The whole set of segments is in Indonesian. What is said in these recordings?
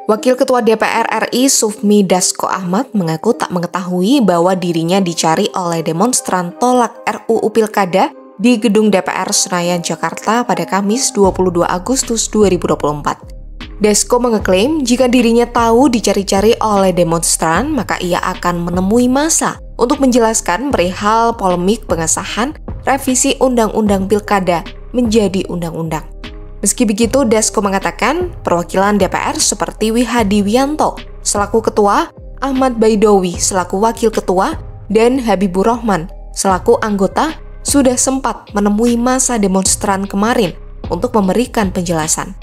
Wakil Ketua DPR RI Sufmi Dasko Ahmad mengaku tak mengetahui bahwa dirinya dicari oleh demonstran tolak RUU Pilkada di gedung DPR Senayan, Jakarta pada Kamis 22 Agustus 2024. Dasko mengeklaim jika dirinya tahu dicari-cari oleh demonstran, maka ia akan menemui massa untuk menjelaskan perihal polemik pengesahan revisi Undang-Undang Pilkada menjadi undang-undang. Meski begitu, Dasko mengatakan perwakilan DPR seperti Wihadi Wianto selaku ketua, Ahmad Baidowi selaku wakil ketua, dan Habibur Rahman selaku anggota sudah sempat menemui massa demonstran kemarin untuk memberikan penjelasan.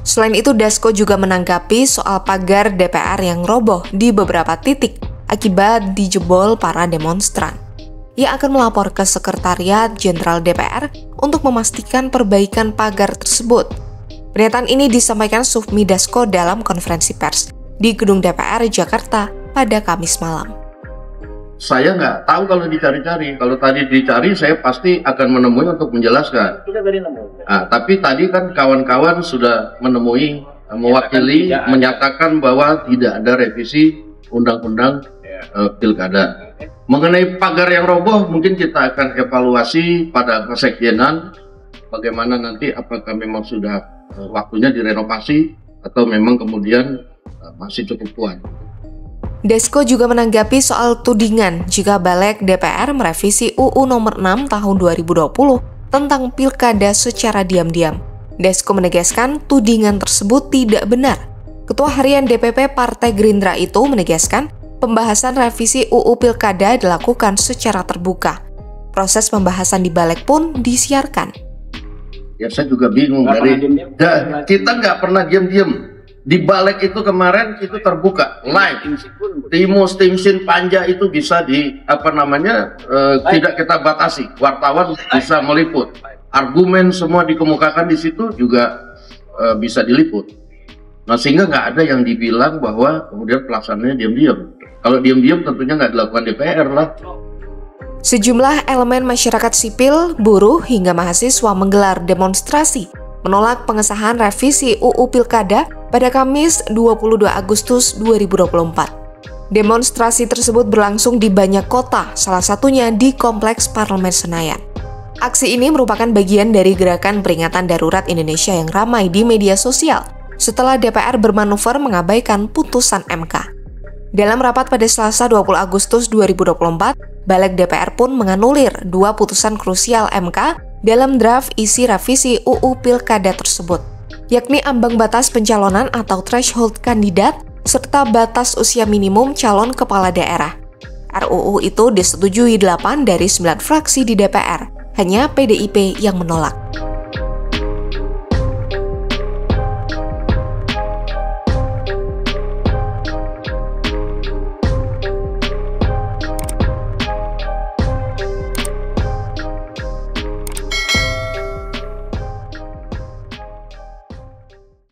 Selain itu, Dasko juga menanggapi soal pagar DPR yang roboh di beberapa titik akibat dijebol para demonstran. Ia akan melapor ke Sekretariat Jenderal DPR untuk memastikan perbaikan pagar tersebut. Pernyataan ini disampaikan Sufmi Dasko dalam konferensi pers di gedung DPR Jakarta pada Kamis malam. Saya nggak tahu kalau dicari-cari. Kalau tadi dicari, saya pasti akan menemui untuk menjelaskan. Tapi tadi kan kawan-kawan sudah menemui, mewakili, menyatakan bahwa tidak ada revisi Undang-Undang Pilkada. Mengenai pagar yang roboh, mungkin kita akan evaluasi pada kesekjenan bagaimana nanti, apakah memang sudah waktunya direnovasi atau memang kemudian masih cukup kuat. Dasko juga menanggapi soal tudingan jika Balik DPR merevisi UU nomor 6 tahun 2020 tentang pilkada secara diam-diam. Dasko menegaskan tudingan tersebut tidak benar. Ketua Harian DPP Partai Gerindra itu menegaskan pembahasan revisi UU Pilkada dilakukan secara terbuka. Proses pembahasan di Balik pun disiarkan. Ya, saya juga bingung kita nggak pernah diam-diam. Di Balik itu kemarin itu terbuka, live. Tim Panja itu bisa tidak kita batasi. Wartawan bisa meliput. Argumen semua dikemukakan di situ juga bisa diliput. Nah, sehingga nggak ada yang dibilang bahwa kemudian pelaksanaannya diam-diam. Kalau diam-diam tentunya nggak dilakukan DPR lah. Sejumlah elemen masyarakat sipil, buruh, hingga mahasiswa menggelar demonstrasi menolak pengesahan revisi UU Pilkada pada Kamis 22 Agustus 2024. Demonstrasi tersebut berlangsung di banyak kota, salah satunya di Kompleks Parlemen Senayan. Aksi ini merupakan bagian dari gerakan peringatan darurat Indonesia yang ramai di media sosial setelah DPR bermanuver mengabaikan putusan MK. Dalam rapat pada Selasa 20 Agustus 2024, Balik DPR pun menganulir dua putusan krusial MK dalam draft isi revisi UU Pilkada tersebut, yakni ambang batas pencalonan atau threshold kandidat serta batas usia minimum calon kepala daerah. RUU itu disetujui 8 dari 9 fraksi di DPR, hanya PDIP yang menolak.